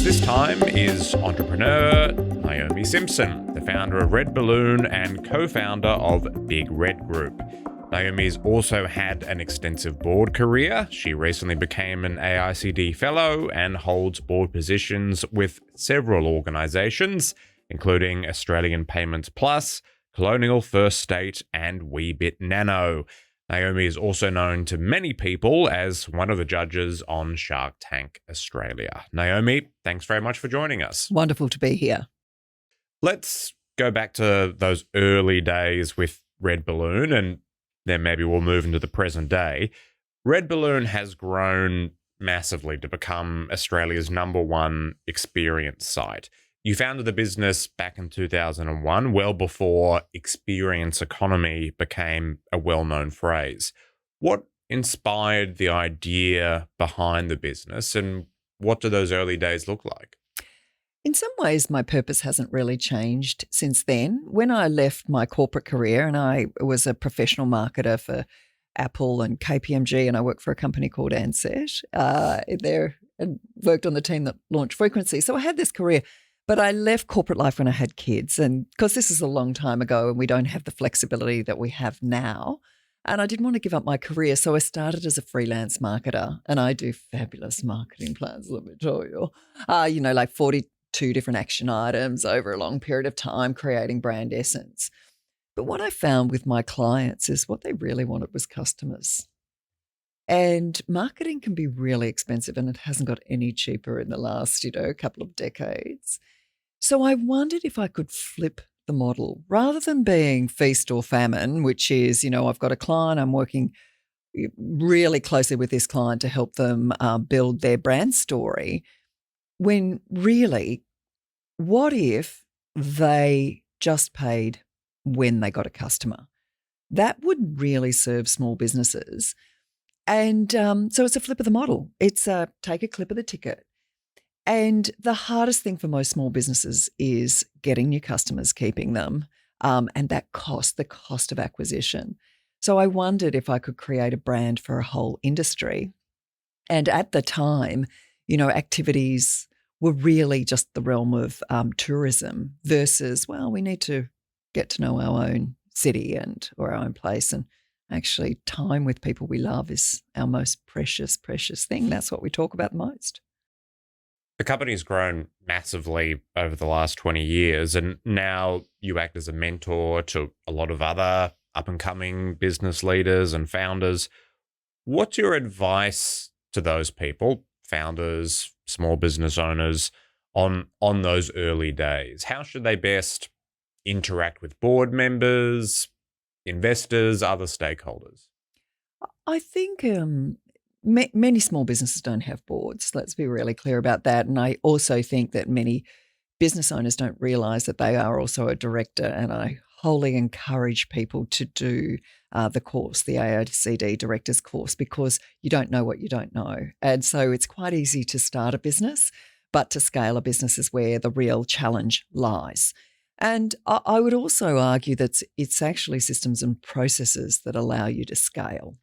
this time is entrepreneur Naomi Simson, the founder of Red Balloon and co-founder of Big Red Group. Naomi's also had an extensive board career. She recently became an FAICD fellow and holds board positions with several organisations, including Australian Payments Plus, Colonial First State, and Weebit Nano. Naomi is also known to many people as one of the judges on Shark Tank Australia. Naomi, thanks very much for joining us. Wonderful to be here. Let's go back to those early days with Red Balloon, and then maybe we'll move into the present day. Red Balloon has grown massively to become Australia's #1 experience site. You founded the business back in 2001, well before experience economy became a well-known phrase. What inspired the idea behind the business, and what do those early days look like? In some ways, my purpose hasn't really changed since then. When I left my corporate career, and I was a professional marketer for Apple and KPMG, and I worked for a company called Ansett there and worked on the team that launched Frequency. So I had this career. But I left corporate life when I had kids, and because this is a long time ago and we don't have the flexibility that we have now, and I didn't want to give up my career, so I started as a freelance marketer, and I do fabulous marketing plans, let me tell you. Like 42 different action items over a long period of time, creating brand essence. But what I found with my clients is what they really wanted was customers. And marketing can be really expensive, and it hasn't got any cheaper in the last, couple of decades. So I wondered if I could flip the model rather than being feast or famine, which is, I've got a client, I'm working really closely with this client to help them build their brand story. When really, what if they just paid when they got a customer? That would really serve small businesses. And so it's a flip of the model. It's take a clip of the ticket. And the hardest thing for most small businesses is getting new customers, keeping them, and that cost, the cost of acquisition. So I wondered if I could create a brand for a whole industry. And at the time, activities were really just the realm of tourism versus, we need to get to know our own city or our own place. And actually, time with people we love is our most precious, precious thing. That's what we talk about most. The company's grown massively over the last 20 years, and now you act as a mentor to a lot of other up-and-coming business leaders and founders. What's your advice to those people, founders, small business owners, on those early days? How should they best interact with board members, investors, other stakeholders? I think many small businesses don't have boards. Let's be really clear about that. And I also think that many business owners don't realise that they are also a director. And I wholly encourage people to do the course, the FAICD Directors Course, because you don't know what you don't know. And so it's quite easy to start a business, but to scale a business is where the real challenge lies. And I would also argue that it's actually systems and processes that allow you to scale.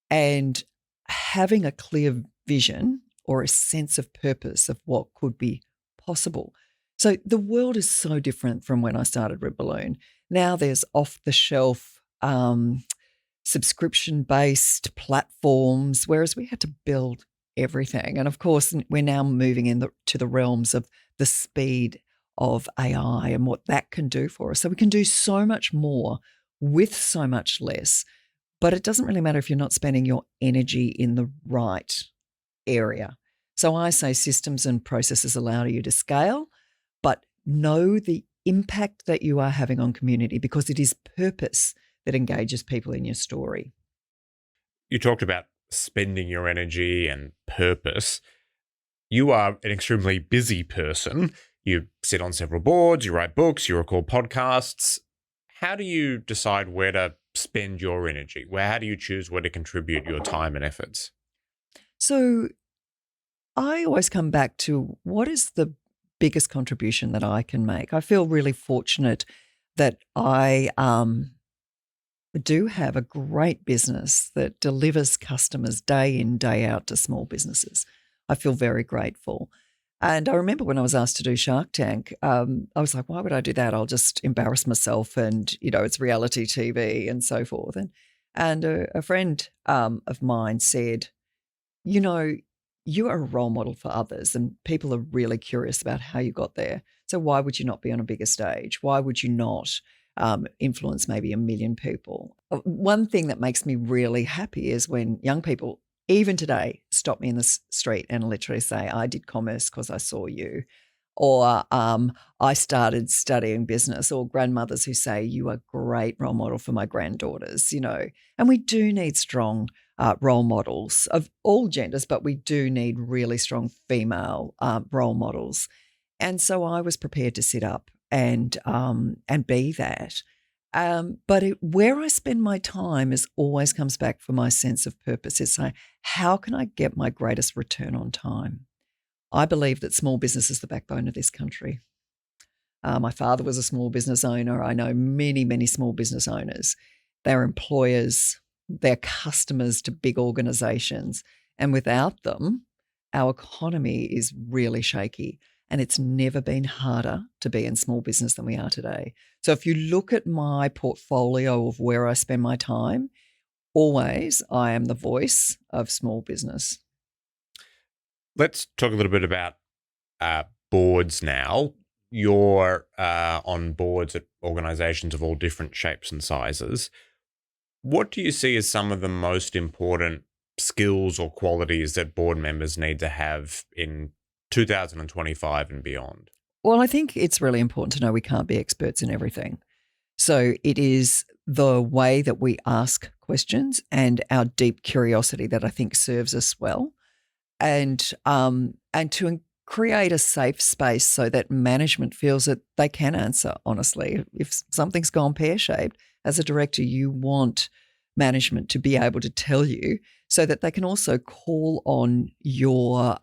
And having a clear vision or a sense of purpose of what could be possible. So the world is so different from when I started Red Balloon. Now there's off-the-shelf subscription-based platforms, whereas we had to build everything. And of course, we're now moving into the realms of the speed of AI and what that can do for us. So we can do so much more with so much less, but it doesn't really matter if you're not spending your energy in the right area. So I say systems and processes allow you to scale, but know the impact that you are having on community, because it is purpose that engages people in your story. You talked about spending your energy and purpose. You are an extremely busy person. You sit on several boards, you write books, you record podcasts. How do you decide where to spend your energy? How do you choose where to contribute your time and efforts? So I always come back to what is the biggest contribution that I can make. I feel really fortunate that I do have a great business that delivers customers day in, day out to small businesses. I feel very grateful. And I remember when I was asked to do Shark Tank, I was like, why would I do that? I'll just embarrass myself and, it's reality TV and so forth. And a friend of mine said, you know, you are a role model for others and people are really curious about how you got there. So why would you not be on a bigger stage? Why would you not influence maybe 1 million people? One thing that makes me really happy is when young people, even today, stop me in the street and literally say, I did commerce because I saw you. Or I started studying business, or grandmothers who say, you are a great role model for my granddaughters, And we do need strong role models of all genders, but we do need really strong female role models. And so I was prepared to sit up and be that. But where I spend my time always comes back for my sense of purpose. It's like, how can I get my greatest return on time? I believe that small business is the backbone of this country. My father was a small business owner. I know many, many small business owners. They're employers, they're customers to big organizations. And without them, our economy is really shaky. And it's never been harder to be in small business than we are today. So if you look at my portfolio of where I spend my time, always I am the voice of small business. Let's talk a little bit about boards now. You're on boards at organizations of all different shapes and sizes. What do you see as some of the most important skills or qualities that board members need to have in 2025 and beyond? Well, I think it's really important to know we can't be experts in everything. So it is the way that we ask questions and our deep curiosity that I think serves us well. And to create a safe space so that management feels that they can answer honestly. If something's gone pear-shaped, as a director, you want management to be able to tell you so that they can also call on your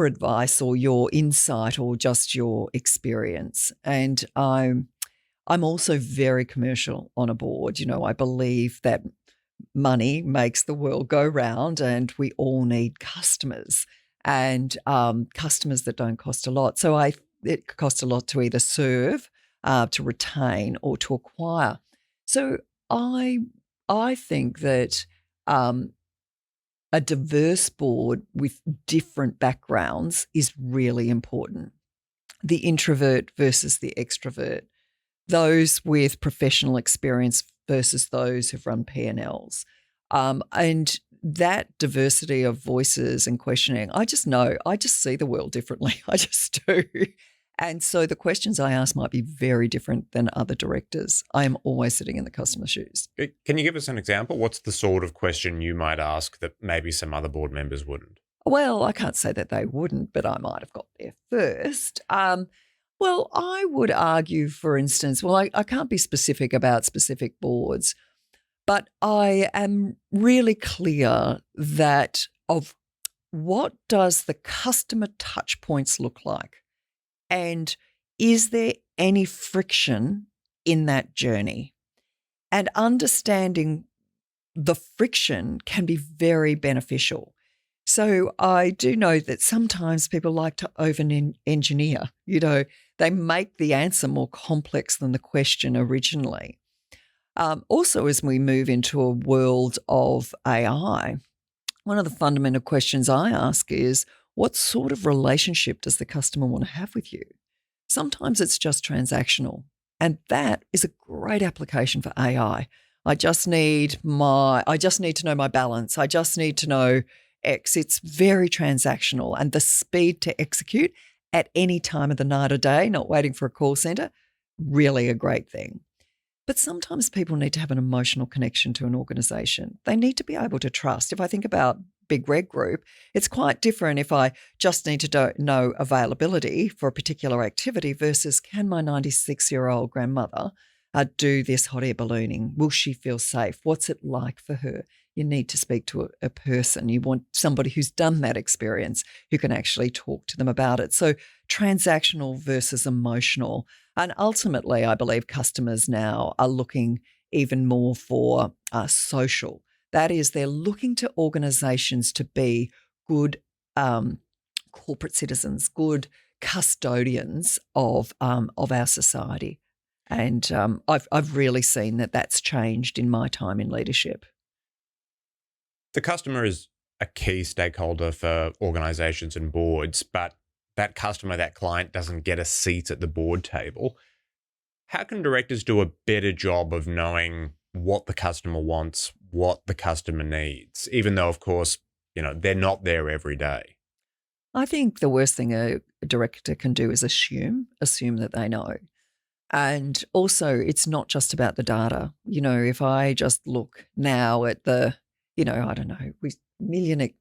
advice or your insight or just your experience. And I'm also very commercial on a board. I believe that money makes the world go round and we all need customers and customers that don't cost a lot. So it costs a lot to either serve, to retain or to acquire. So I think that a diverse board with different backgrounds is really important. The introvert versus the extrovert, those with professional experience versus those who've run P&Ls. And that diversity of voices and questioning, I just see the world differently. I just do. And so the questions I ask might be very different than other directors. I am always sitting in the customer's shoes. Can you give us an example? What's the sort of question you might ask that maybe some other board members wouldn't? Well, I can't say that they wouldn't, but I might have got there first. Well, I would argue, for instance, I can't be specific about specific boards, but I am really clear that of what does the customer touch points look like? And is there any friction in that journey? And understanding the friction can be very beneficial. So I do know that sometimes people like to over-engineer. They make the answer more complex than the question originally. Also, as we move into a world of AI, one of the fundamental questions I ask is, what sort of relationship does the customer want to have with you? Sometimes it's just transactional, and that is a great application for AI. I just need to know my balance. I just need to know X. It's very transactional, and the speed to execute at any time of the night or day, not waiting for a call center, really a great thing. But sometimes people need to have an emotional connection to an organization. They need to be able to trust. If I think about Big Red Group, it's quite different if I just need to know availability for a particular activity versus can my 96-year-old grandmother do this hot air ballooning? Will she feel safe? What's it like for her? You need to speak to a person. You want somebody who's done that experience who can actually talk to them about it. So transactional versus emotional. And ultimately, I believe customers now are looking even more for social. That is, they're looking to organizations to be good corporate citizens, good custodians of our society. And I've really seen that that's changed in my time in leadership. The customer is a key stakeholder for organizations and boards, but that customer, that client doesn't get a seat at the board table. How can directors do a better job of knowing what the customer wants, what the customer needs, even though, of course, they're not there every day? I think the worst thing a director can do is assume that they know. And also, it's not just about the data. If I just look now at the, I don't know,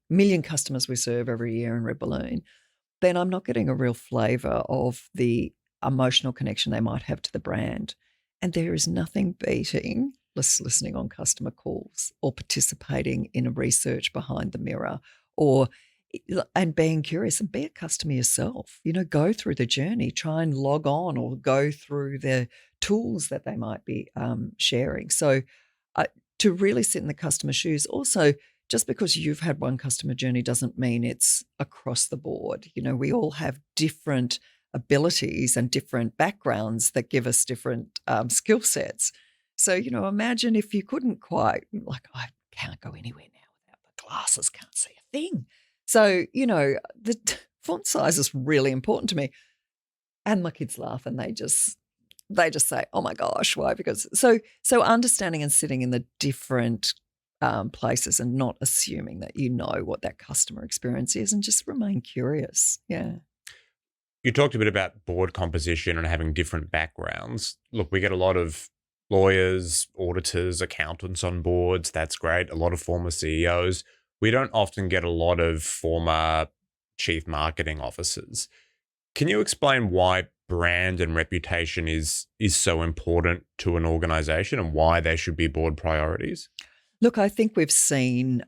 million customers we serve every year in Red Balloon, then I'm not getting a real flavour of the emotional connection they might have to the brand. And there is nothing beating listening on customer calls or participating in a research behind the mirror and being curious and be a customer yourself. Go through the journey, try and log on or go through the tools that they might be sharing. So to really sit in the customer's shoes. Also, just because you've had one customer journey doesn't mean it's across the board. We all have different abilities and different backgrounds that give us different skill sets. So, imagine if you couldn't quite, like, I can't go anywhere now without the glasses, can't see a thing. So, the font size is really important to me. And my kids laugh and they just say, oh my gosh, why? Because so understanding and sitting in the different places and not assuming that you know what that customer experience is and just remain curious. Yeah. You talked a bit about board composition and having different backgrounds. Look, we get a lot of lawyers, auditors, accountants on boards. That's great. A lot of former CEOs. We don't often get a lot of former chief marketing officers. Can you explain why brand and reputation is so important to an organization and why they should be board priorities? Look, I think we've seen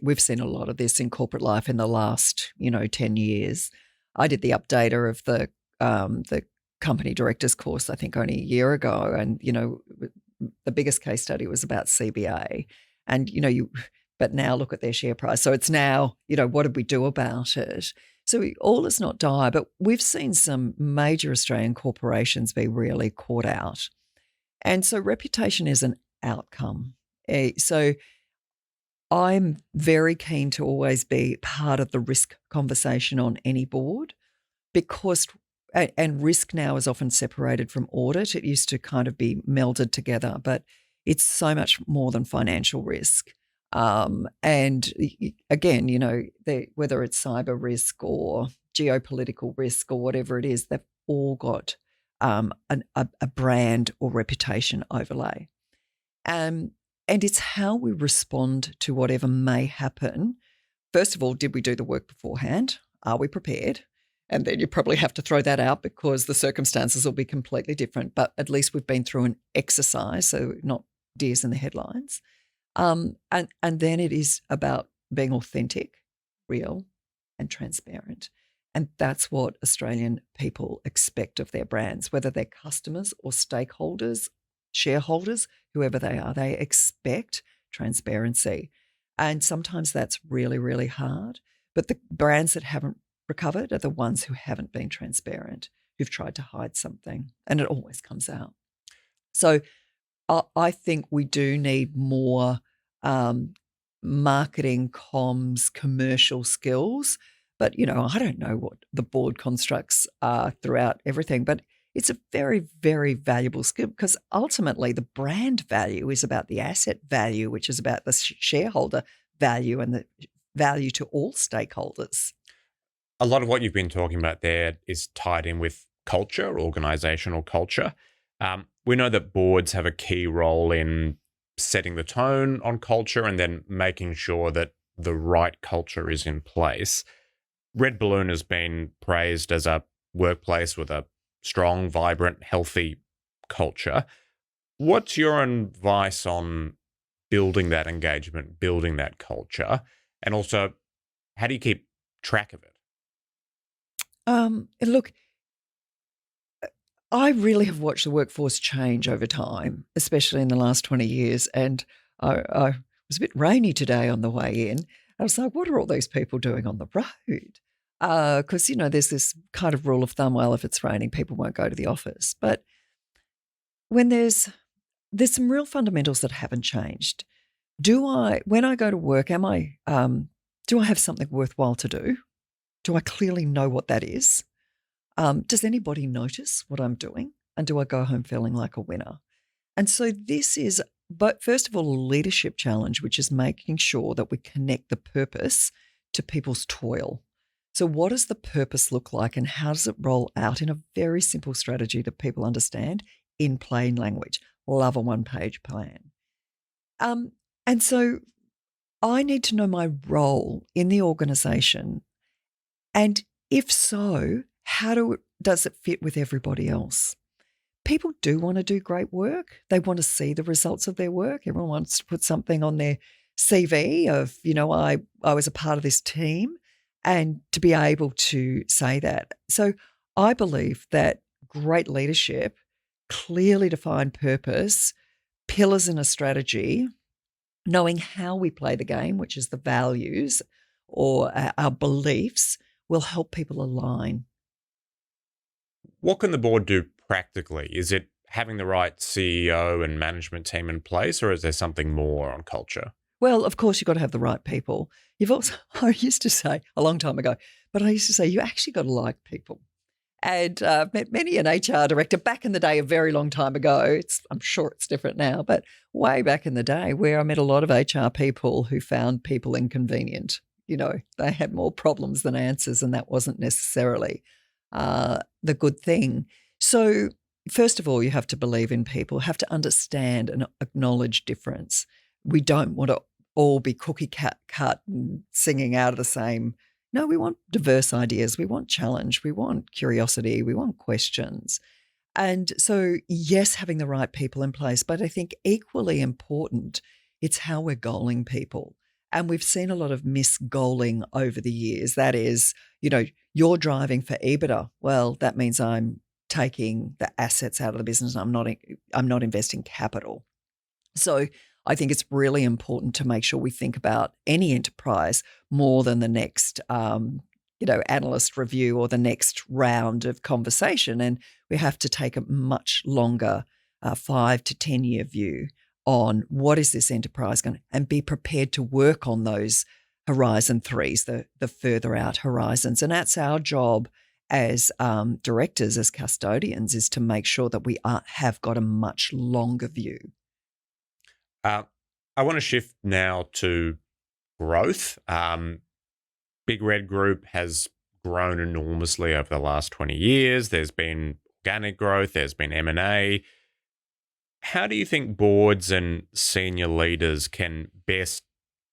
we've seen a lot of this in corporate life in the last 10 years. I did the updater of the company directors course, I think, only a year ago, and the biggest case study was about CBA, and but now look at their share price. So it's now what did we do about it? So all is not dire, but we've seen some major Australian corporations be really caught out, and so reputation is an outcome. So I'm very keen to always be part of the risk conversation on any board because, and risk now is often separated from audit. It used to kind of be melded together, but it's so much more than financial risk. And again, whether it's cyber risk or geopolitical risk or whatever it is, they've all got a brand or reputation overlay. And it's how we respond to whatever may happen. First of all, did we do the work beforehand? Are we prepared? And then you probably have to throw that out because the circumstances will be completely different. But at least we've been through an exercise, so not deers in the headlines. And then it is about being authentic, real, and transparent. And that's what Australian people expect of their brands, whether they're customers or stakeholders, shareholders, whoever they are. They expect transparency. And sometimes that's really, really hard. But the brands that haven't recovered are the ones who haven't been transparent, who've tried to hide something, and it always comes out. So I think we do need more marketing, comms, commercial skills. But, I don't know what the board constructs are throughout everything, but it's a very, very valuable skill because ultimately the brand value is about the asset value, which is about the shareholder value and the value to all stakeholders. A lot of what you've been talking about there is tied in with culture, organizational culture. We know that boards have a key role in setting the tone on culture and then making sure that the right culture is in place. Red Balloon has been praised as a workplace with a strong, vibrant, healthy culture. What's your advice on building that engagement, building that culture? And also, how do you keep track of it? Look, I really have watched the workforce change over time, especially in the last 20 years. And I was a bit rainy today on the way in. I was like, what are all those people doing on the road? Because, there's this kind of rule of thumb, well, if it's raining, people won't go to the office. But when there's some real fundamentals that haven't changed. When I go to work, do I have something worthwhile to do? Do I clearly know what that is? Does anybody notice what I'm doing? And do I go home feeling like a winner? And so this is, but first of all, a leadership challenge, which is making sure that we connect the purpose to people's toil. So what does the purpose look like and how does it roll out in a very simple strategy that people understand in plain language? Love a one-page plan. And so I need to know my role in the organization. And if so, how does it fit with everybody else? People do want to do great work. They want to see the results of their work. Everyone wants to put something on their CV of, I was a part of this team, and to be able to say that. So I believe that great leadership, clearly defined purpose, pillars in a strategy, knowing how we play the game, which is the values or our beliefs, will help people align. What can the board do practically? Is it having the right CEO and management team in place, or is there something more on culture? Well, of course, you've got to have the right people. I used to say a long time ago, but I used to say you actually got to like people. And met many an HR director back in the day, a very long time ago. I'm sure it's different now, but way back in the day where I met a lot of HR people who found people inconvenient. They had more problems than answers, and that wasn't necessarily the good thing. So first of all, you have to believe in people, have to understand and acknowledge difference. We don't want to all be cookie cut and singing out of the same. No, we want diverse ideas. We want challenge. We want curiosity. We want questions. And so, yes, having the right people in place, but I think equally important, it's how we're goaling people. And we've seen a lot of mis-goaling over the years. That is, you're driving for EBITDA. Well, that means I'm taking the assets out of the business. I'm not investing capital. So I think it's really important to make sure we think about any enterprise more than the next, analyst review or the next round of conversation. And we have to take a much longer 5 to 10 year view on what is this enterprise going to, and be prepared to work on those horizon threes, the further out horizons. And that's our job as directors, as custodians, is to make sure that we have got a much longer view. I want to shift now to growth. Big Red Group has grown enormously over the last 20 years. There's been organic growth. There's been M&A. How do you think boards and senior leaders can best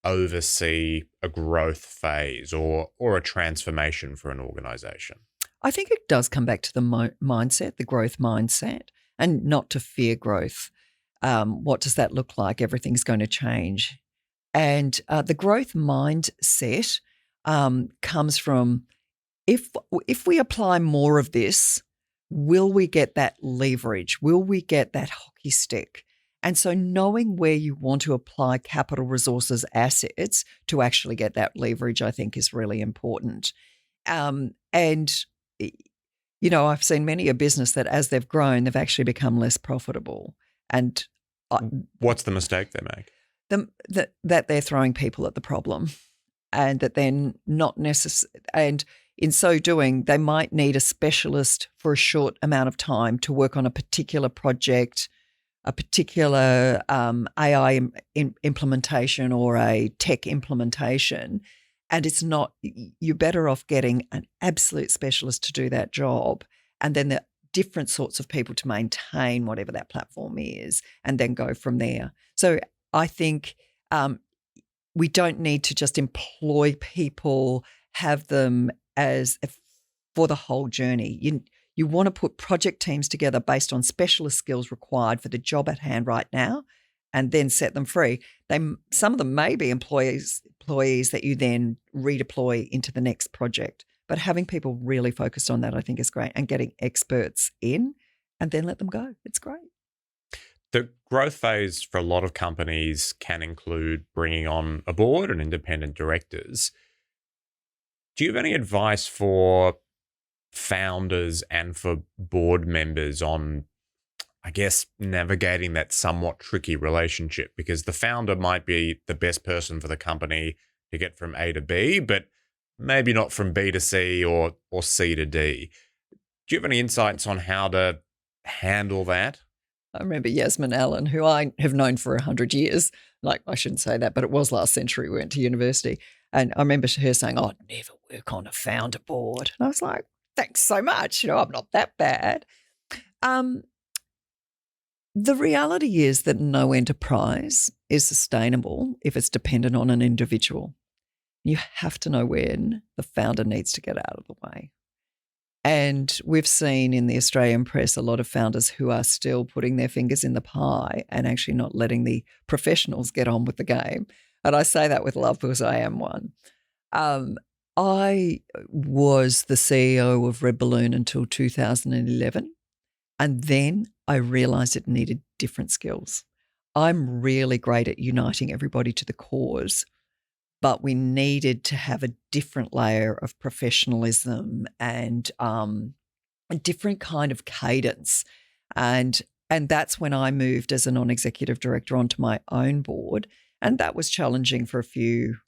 oversee a growth phase or a transformation for an organization? I think it does come back to the mindset, the growth mindset, and not to fear growth. What does that look like? Everything's going to change. And the growth mindset comes from if we apply more of this, will we get that leverage? Will we get that hockey stick? And so knowing where you want to apply capital resources, assets to actually get that leverage, I think is really important. And, I've seen many a business that as they've grown, they've actually become less profitable. And what's the mistake they make? That they're throwing people at the problem, and that they're not necessary. And in so doing, they might need a specialist for a short amount of time to work on a particular project, a particular AI implementation or a tech implementation. And it's not, you're better off getting an absolute specialist to do that job, and then the different sorts of people to maintain whatever that platform is, and then go from there. So I think we don't need to just employ people, have them for the whole journey. You want to put project teams together based on specialist skills required for the job at hand right now, and then set them free. Some of them may be employees that you then redeploy into the next project. But having people really focused on that, I think, is great, and getting experts in and then let them go. It's great. The growth phase for a lot of companies can include bringing on a board and independent directors. Do you have any advice for founders and for board members on, I guess, navigating that somewhat tricky relationship? Because the founder might be the best person for the company to get from A to B, but maybe not from B to C or C to D. Do you have any insights on how to handle that? I remember Yasmin Allen, who I have known for 100 years. Like, I shouldn't say that, but it was last century. We went to university. And I remember her saying, "Oh, I'd never work on a founder board." And I was like, thanks so much. I'm not that bad. Um, the reality is that no enterprise is sustainable if it's dependent on an individual. You have to know when the founder needs to get out of the way. And we've seen in the Australian press a lot of founders who are still putting their fingers in the pie and actually not letting the professionals get on with the game. And I say that with love because I am one. I was the CEO of Red Balloon until 2011. And then I realized it needed different skills. I'm really great at uniting everybody to the cause, but we needed to have a different layer of professionalism and a different kind of cadence. And that's when I moved as a non-executive director onto my own board. And that was challenging for a few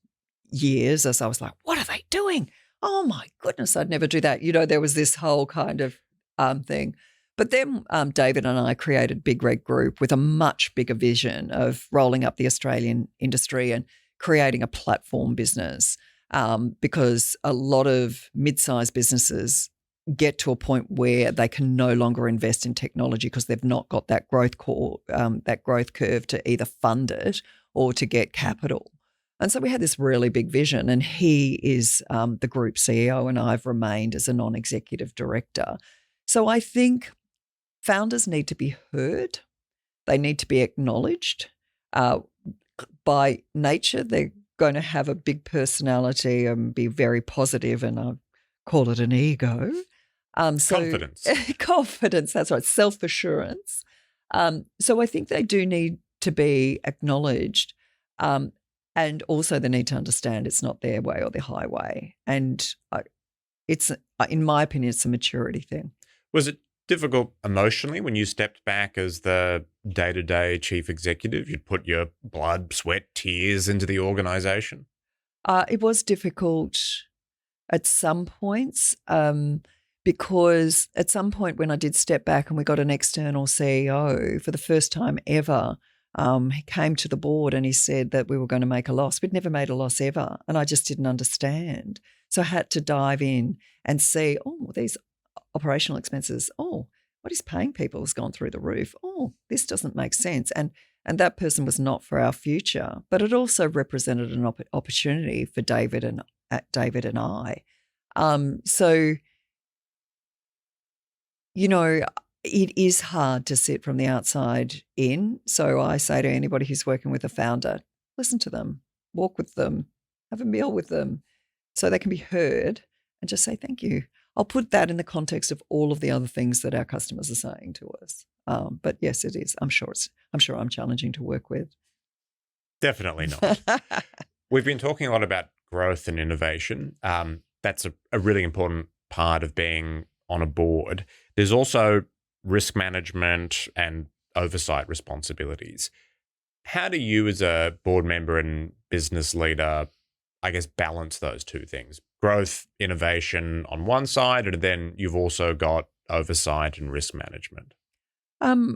years as I was like, what are they doing? Oh my goodness, I'd never do that. There was this whole kind of thing. But then David and I created Big Red Group with a much bigger vision of rolling up the Australian industry and creating a platform business, because a lot of mid-sized businesses get to a point where they can no longer invest in technology because they've not got that growth curve to either fund it or to get capital. And so we had this really big vision, and he is the group CEO and I've remained as a non-executive director. So I think founders need to be heard. They need to be acknowledged. By nature, they're going to have a big personality and be very positive, and I call it an ego. Confidence. Confidence, that's right, self-assurance. So I think they do need to be acknowledged, and also they need to understand it's not their way or the highway. And it's, in my opinion, it's a maturity thing. Was it difficult emotionally when you stepped back as the day-to-day chief executive? You'd put your blood, sweat, tears into the organization? It was difficult at some points, because at some point when I did step back and we got an external CEO for the first time ever, he came to the board and he said that we were going to make a loss. We'd never made a loss ever, and I just didn't understand. So I had to dive in and see, these operational expenses, what he's paying people has gone through the roof. This doesn't make sense. And that person was not for our future, but it also represented an opportunity for David and I. So, it is hard to sit from the outside in. So I say to anybody who's working with a founder, listen to them, walk with them, have a meal with them so they can be heard, and just say thank you. I'll put that in the context of all of the other things that our customers are saying to us. But yes, it is. I'm sure I'm challenging to work with. Definitely not. We've been talking a lot about growth and innovation. That's a really important part of being on a board. There's also risk management and oversight responsibilities. How do you, as a board member and business leader, I guess, balance those two things? Growth, innovation on one side, and then you've also got oversight and risk management.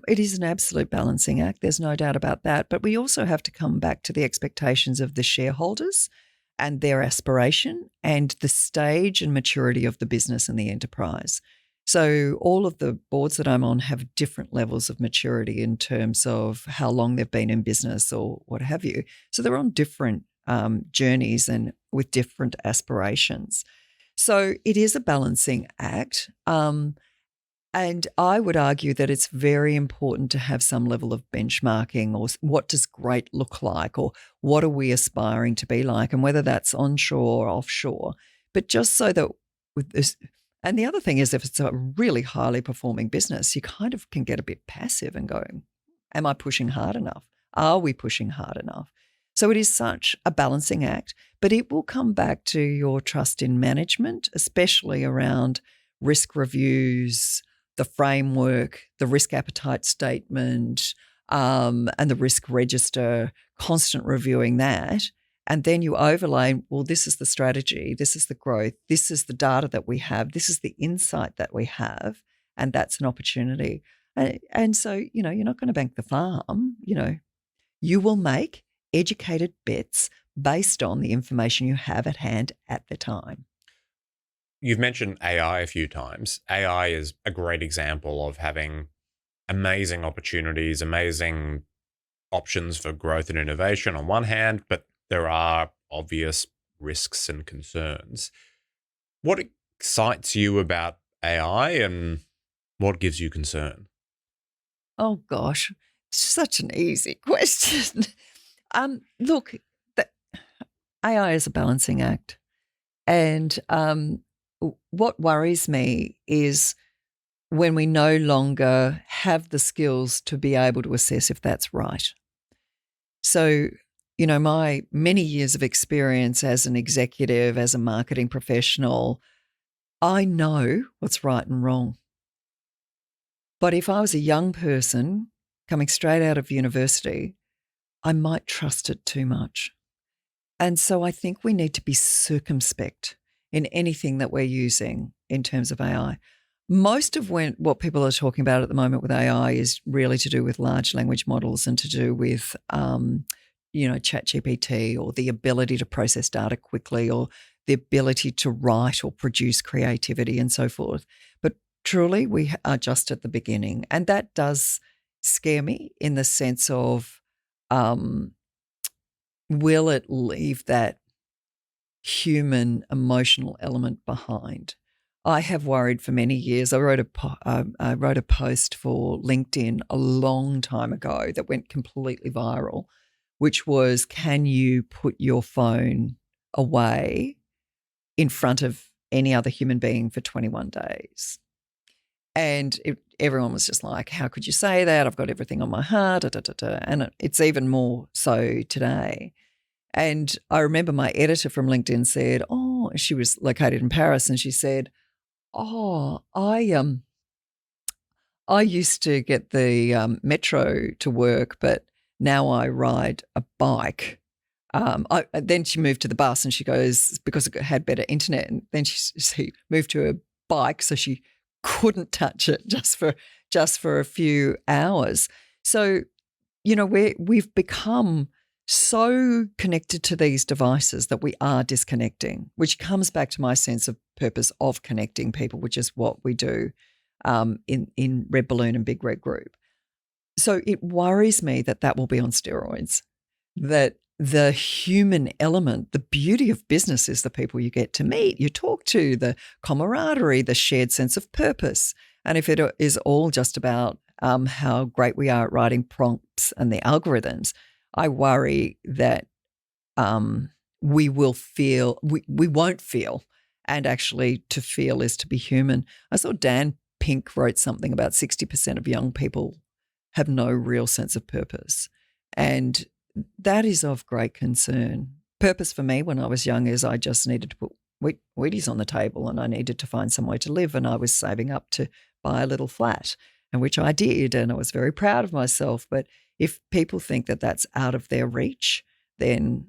It is an absolute balancing act. There's no doubt about that. But we also have to come back to the expectations of the shareholders and their aspiration and the stage and maturity of the business and the enterprise. So all of the boards that I'm on have different levels of maturity in terms of how long they've been in business or what have you. So they're on different journeys and with different aspirations. So it is a balancing act. And I would argue that it's very important to have some level of benchmarking, or what does great look like, or what are we aspiring to be like, and whether that's onshore or offshore. But just so that with this, and the other thing is, if it's a really highly performing business, you kind of can get a bit passive and go, am I pushing hard enough? Are we pushing hard enough? So it is such a balancing act, but it will come back to your trust in management, especially around risk reviews, the framework, the risk appetite statement, and the risk register, constant reviewing that. And then you overlay, well, this is the strategy, this is the growth, this is the data that we have, this is the insight that we have, and that's an opportunity. And so, you're not going to bank the farm, you will make educated bets based on the information you have at hand at the time. You've mentioned AI a few times. AI is a great example of having amazing opportunities, amazing options for growth and innovation on one hand, but there are obvious risks and concerns. What excites you about AI and what gives you concern? Oh gosh, such an easy question. Look, the AI is a balancing act, and what worries me is when we no longer have the skills to be able to assess if that's right. So, my many years of experience as an executive, as a marketing professional, I know what's right and wrong. But if I was a young person coming straight out of university, I might trust it too much. And so I think we need to be circumspect in anything that we're using in terms of AI. Most of what people are talking about at the moment with AI is really to do with large language models and to do with, ChatGPT, or the ability to process data quickly, or the ability to write or produce creativity and so forth. But truly, we are just at the beginning. And that does scare me in the sense of, will it leave that human emotional element behind? I have worried for many years. I wrote a post for LinkedIn a long time ago that went completely viral, which was, can you put your phone away in front of any other human being for 21 days? And everyone was just like, how could you say that? I've got everything on my heart. Da, da, da, da. And it's even more so today. And I remember my editor from LinkedIn said, she was located in Paris, and she said, I used to get the metro to work, but now I ride a bike. Then she moved to the bus, and she goes, because it had better internet, and then she moved to a bike, so she couldn't touch it just for a few hours. So, we've become so connected to these devices that we are disconnecting, which comes back to my sense of purpose of connecting people, which is what we do in Red Balloon and Big Red Group. So it worries me that will be on steroids, that the human element, the beauty of business is the people you get to meet, you talk to, the camaraderie, the shared sense of purpose. And if it is all just about how great we are at writing prompts and the algorithms, I worry that we won't feel. And actually, to feel is to be human. I saw Dan Pink wrote something about 60% of young people have no real sense of purpose. And that is of great concern. Purpose for me when I was young is I just needed to put Wheaties on the table, and I needed to find somewhere to live, and I was saving up to buy a little flat, and which I did, and I was very proud of myself. But if people think that that's out of their reach, then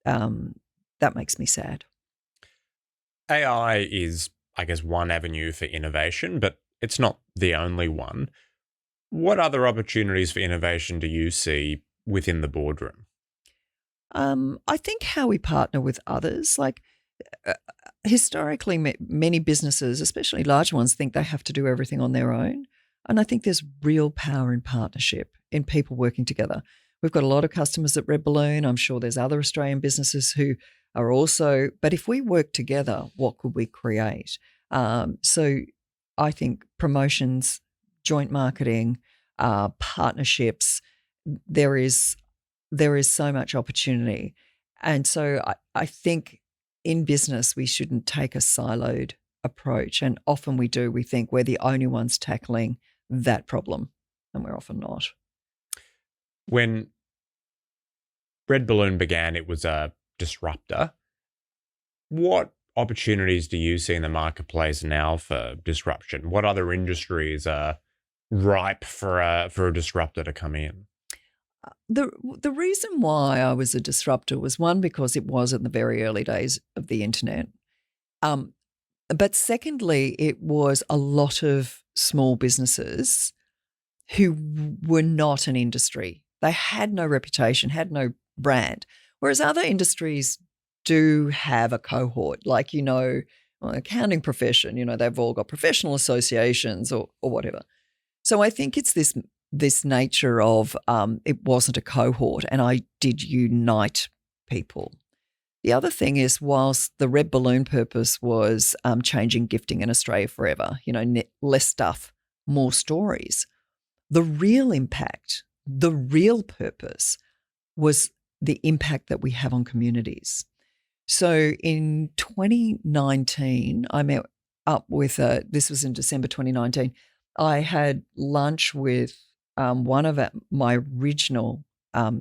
that makes me sad. AI is, I guess, one avenue for innovation, but it's not the only one. What other opportunities for innovation do you see within the boardroom? I think how we partner with others, like historically, many businesses, especially large ones, think they have to do everything on their own. And I think there's real power in partnership, in people working together. We've got a lot of customers at Red Balloon. I'm sure there's other Australian businesses who are also, but if we work together, what could we create? So I think promotions, joint marketing, partnerships, there is so much opportunity. And so I think in business, we shouldn't take a siloed approach. And often we do. We think we're the only ones tackling that problem, and we're often not. When Red Balloon began, it was a disruptor. What opportunities do you see in the marketplace now for disruption? What other industries are ripe for a disruptor to come in? The reason why I was a disruptor was, one, because it was in the very early days of the internet. Um, but secondly, it was a lot of small businesses who were not an industry. They had no reputation, had no brand, whereas other industries do have a cohort, like, accounting profession, they've all got professional associations or whatever. So I think it's this nature of it wasn't a cohort, and I did unite people. The other thing is, whilst the Red Balloon purpose was changing gifting in Australia forever, less stuff, more stories, the real impact, the real purpose was the impact that we have on communities. So in 2019, I met up with, this was in December 2019, I had lunch with one of my original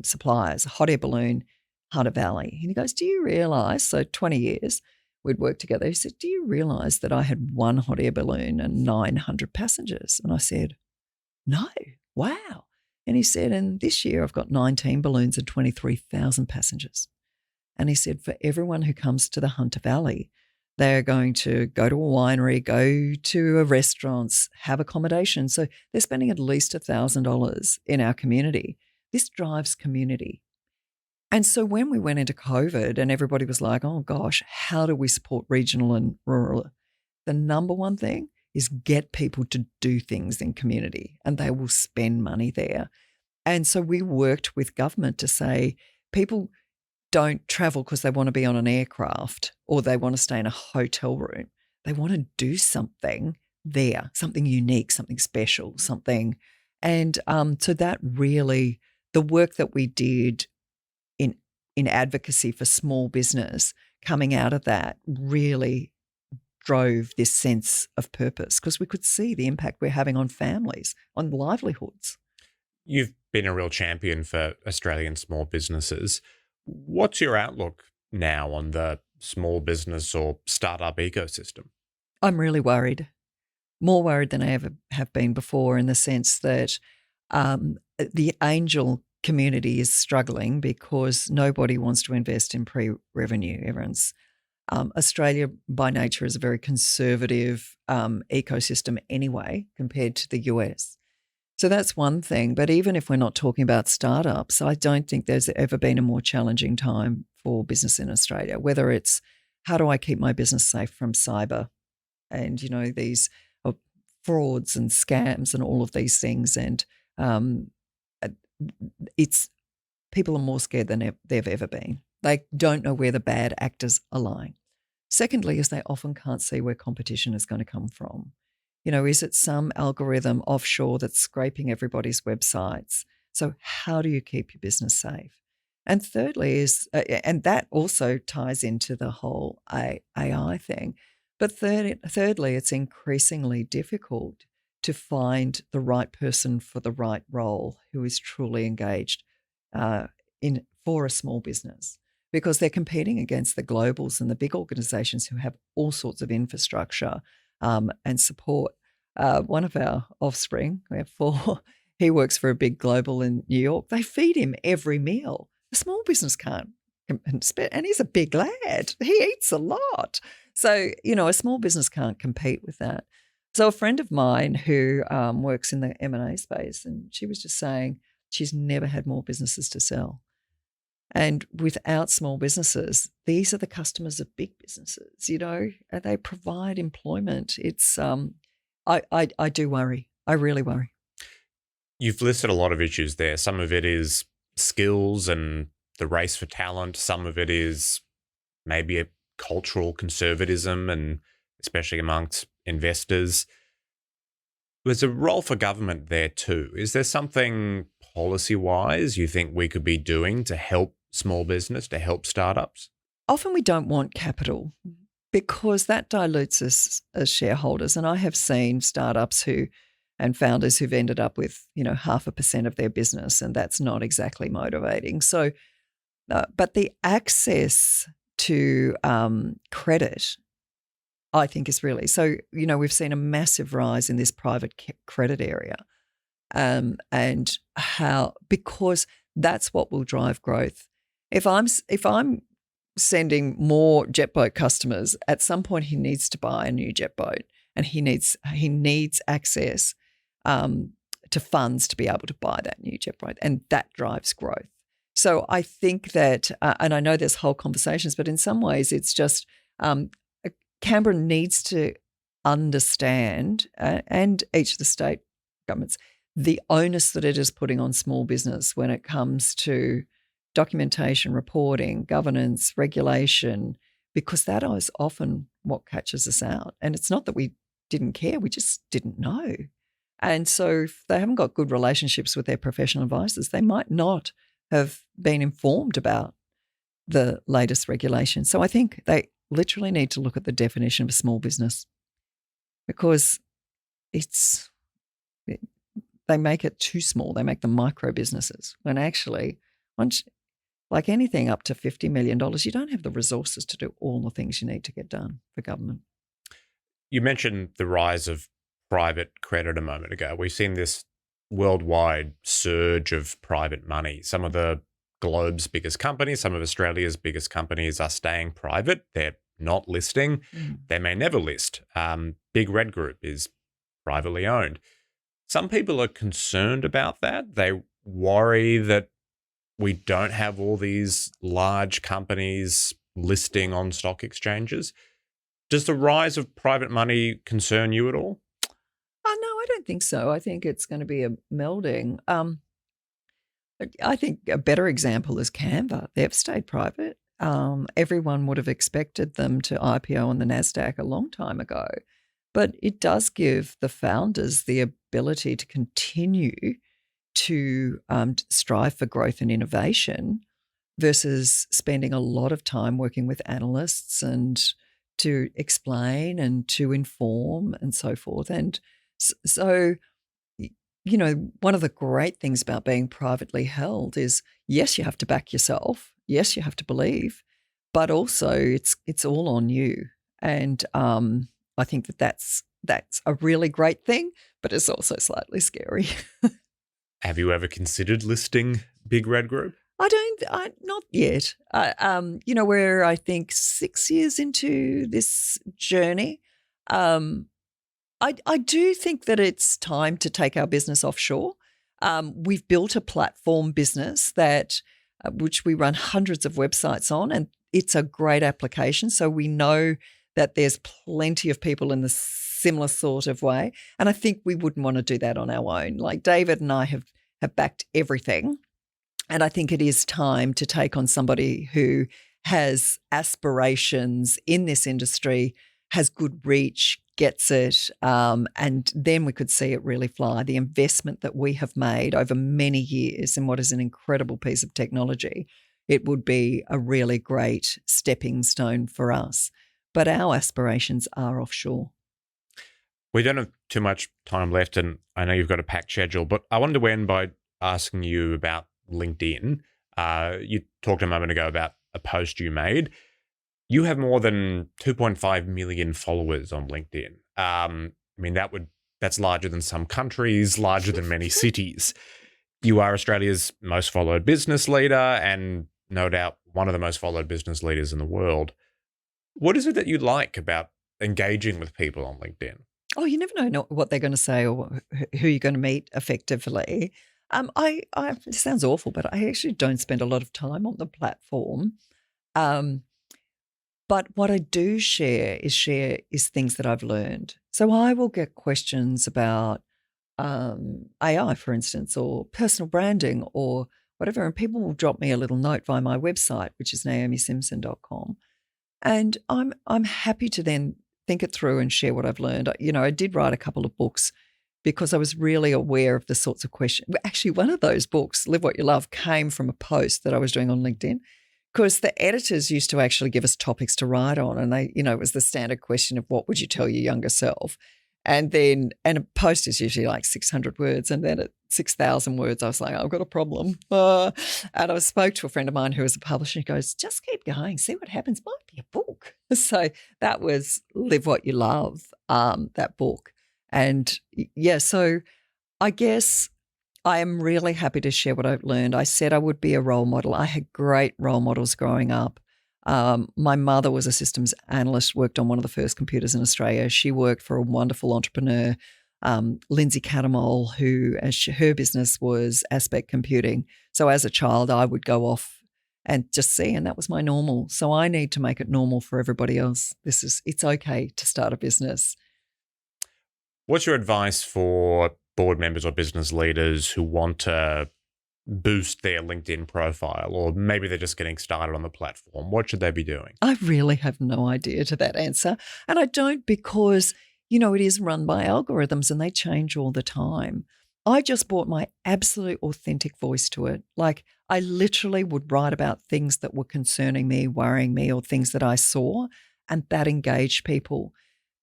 suppliers, Hot Air Balloon, Hunter Valley. And he goes, do you realise, so 20 years we'd worked together, he said, do you realise that I had one hot air balloon and 900 passengers? And I said, no, wow. And he said, and this year I've got 19 balloons and 23,000 passengers. And he said, for everyone who comes to the Hunter Valley, they're going to go to a winery, go to a restaurant, have accommodation. So they're spending at least $1,000 in our community. This drives community. And so when we went into COVID and everybody was like, oh gosh, how do we support regional and rural? The number one thing is get people to do things in community, and they will spend money there. And so we worked with government to say people don't travel because they want to be on an aircraft or they want to stay in a hotel room. They want to do something there, something unique, something special, something. And so that really, the work that we did in advocacy for small business, coming out of that really drove this sense of purpose, because we could see the impact we're having on families, on livelihoods. You've been a real champion for Australian small businesses. What's your outlook now on the small business or startup ecosystem? I'm really worried, more worried than I ever have been before, in the sense that the angel community is struggling because nobody wants to invest in pre-revenue. Everyone's Australia by nature is a very conservative ecosystem anyway compared to the US. So that's one thing. But even if we're not talking about startups, I don't think there's ever been a more challenging time for business in Australia, whether it's how do I keep my business safe from cyber and, these frauds and scams and all of these things. And it's people are more scared than they've ever been. They don't know where the bad actors are lying. Secondly, is they often can't see where competition is going to come from. Is it some algorithm offshore that's scraping everybody's websites? So how do you keep your business safe? And thirdly is, and that also ties into the whole AI thing, but thirdly, it's increasingly difficult to find the right person for the right role who is truly engaged for a small business, because they're competing against the globals and the big organizations who have all sorts of infrastructure and support. One of our offspring, we have 4, he works for a big global in New York. They feed him every meal. The small business can't. And he's a big lad. He eats a lot. So, a small business can't compete with that. So a friend of mine who works in the M&A space, and she was just saying she's never had more businesses to sell. And without small businesses, these are the customers of big businesses, and they provide employment. It's I do worry. I really worry. You've listed a lot of issues there. Some of it is skills and the race for talent. Some of it is maybe a cultural conservatism, and especially amongst investors. There's a role for government there too. Is there something policy-wise you think we could be doing to help small business, to help startups? Often we don't want capital because that dilutes us as shareholders. And I have seen startups and founders who've ended up with, 0.5% of their business, and that's not exactly motivating. So But the access to credit, I think, is really so. We've seen a massive rise in this private credit area, and because that's what will drive growth. If I'm sending more jet boat customers, at some point he needs to buy a new jet boat, and he needs access to funds to be able to buy that new jet boat, and that drives growth. So I think that, and I know there's whole conversations, but in some ways it's just Canberra needs to understand, and each of the state governments, the onus that it is putting on small business when it comes to documentation, reporting, governance, regulation, because that is often what catches us out. And it's not that we didn't care, we just didn't know. And so if they haven't got good relationships with their professional advisors, they might not have been informed about the latest regulations. So I think they literally need to look at the definition of a small business, because they make it too small. They make them micro businesses when actually, like anything up to $50 million, you don't have the resources to do all the things you need to get done for government. You mentioned the rise of private credit a moment ago. We've seen this worldwide surge of private money. Some of the globe's biggest companies, some of Australia's biggest companies are staying private. They're not listing. They may never list. Big Red Group is privately owned. Some people are concerned about that. They worry that we don't have all these large companies listing on stock exchanges. Does the rise of private money concern you at all? No, I don't think so. I think it's going to be a melding. I think a better example is Canva. They've stayed private. Everyone would have expected them to IPO on the NASDAQ a long time ago. But it does give the founders the ability to continue to strive for growth and innovation versus spending a lot of time working with analysts and to explain and to inform and so forth. And so, one of the great things about being privately held is, yes, you have to back yourself. Yes, you have to believe, but also it's all on you. And I think that's a really great thing, but it's also slightly scary. Have you ever considered listing Big Red Group? Not yet. We're, I think, 6 years into this journey. I do think that it's time to take our business offshore. We've built a platform business which we run hundreds of websites on, and it's a great application. So we know that there's plenty of people in the similar sort of way. And I think we wouldn't want to do that on our own. Like David and I have backed everything. And I think it is time to take on somebody who has aspirations in this industry, has good reach, gets it, and then we could see it really fly. The investment that we have made over many years in what is an incredible piece of technology, it would be a really great stepping stone for us. But our aspirations are offshore. We don't have too much time left, and I know you've got a packed schedule, but I wanted to end by asking you about LinkedIn. You talked a moment ago about a post you made. You have more than 2.5 million followers on LinkedIn. That's larger than some countries, larger than many cities. You are Australia's most followed business leader and no doubt one of the most followed business leaders in the world. What is it that you like about engaging with people on LinkedIn? Oh, you never know what they're going to say or who you're going to meet effectively. It sounds awful, but I actually don't spend a lot of time on the platform. But what I do share is things that I've learned. So I will get questions about AI, for instance, or personal branding or whatever, and people will drop me a little note via my website, which is naomisimson.com. And I'm happy to then think it through and share what I've learned. I did write a couple of books because I was really aware of the sorts of questions. Actually, one of those books, Live What You Love, came from a post that I was doing on LinkedIn because the editors used to actually give us topics to write on. And it was the standard question of what would you tell your younger self? And a post is usually like 600 words. And then at 6,000 words, I was like, I've got a problem. And I spoke to a friend of mine who was a publisher. He goes, just keep going, see what happens. Might be a book. So that was Live What You Love, that book. And yeah, so I guess I am really happy to share what I've learned. I said I would be a role model. I had great role models growing up. My mother was a systems analyst, worked on one of the first computers in Australia. She worked for a wonderful entrepreneur, Lindsay Catamol, who her business was Aspect Computing. So as a child, I would go off and just see, and that was my normal. So I need to make it normal for everybody else. It's okay to start a business. What's your advice for board members or business leaders who want to boost their LinkedIn profile, or maybe they're just getting started on the platform? What should they be doing? I really have no idea to that answer. And I don't, because, it is run by algorithms and they change all the time. I just brought my absolute authentic voice to it. Like, I literally would write about things that were concerning me, worrying me, or things that I saw, and that engaged people.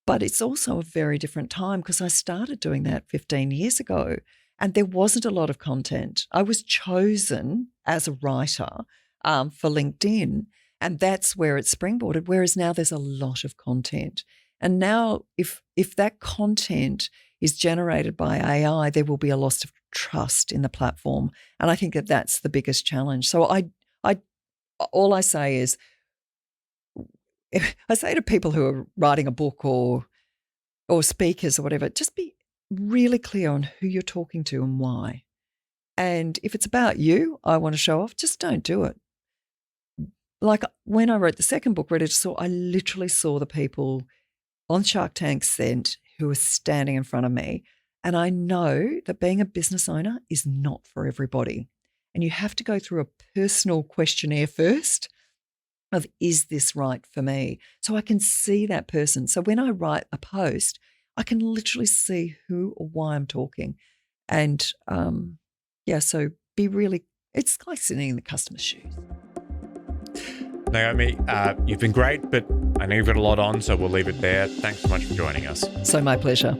But it's also a very different time, because I started doing that 15 years ago. And there wasn't a lot of content. I was chosen as a writer for LinkedIn, and that's where it springboarded, whereas now there's a lot of content. And now if that content is generated by AI, there will be a loss of trust in the platform. And I think that that's the biggest challenge. So all I say is, I say to people who are writing a book or speakers or whatever, just be really clear on who you're talking to and why. And if it's about you, I want to show off, just don't do it. Like when I wrote the second book, Ready to Soar, I literally saw the people on Shark Tank set who were standing in front of me. And I know that being a business owner is not for everybody. And you have to go through a personal questionnaire first of, is this right for me? So I can see that person. So when I write a post, I can literally see who or why I'm talking. And so it's like sitting in the customer's shoes. Naomi, you've been great, but I know you've got a lot on, so we'll leave it there. Thanks so much for joining us. So my pleasure.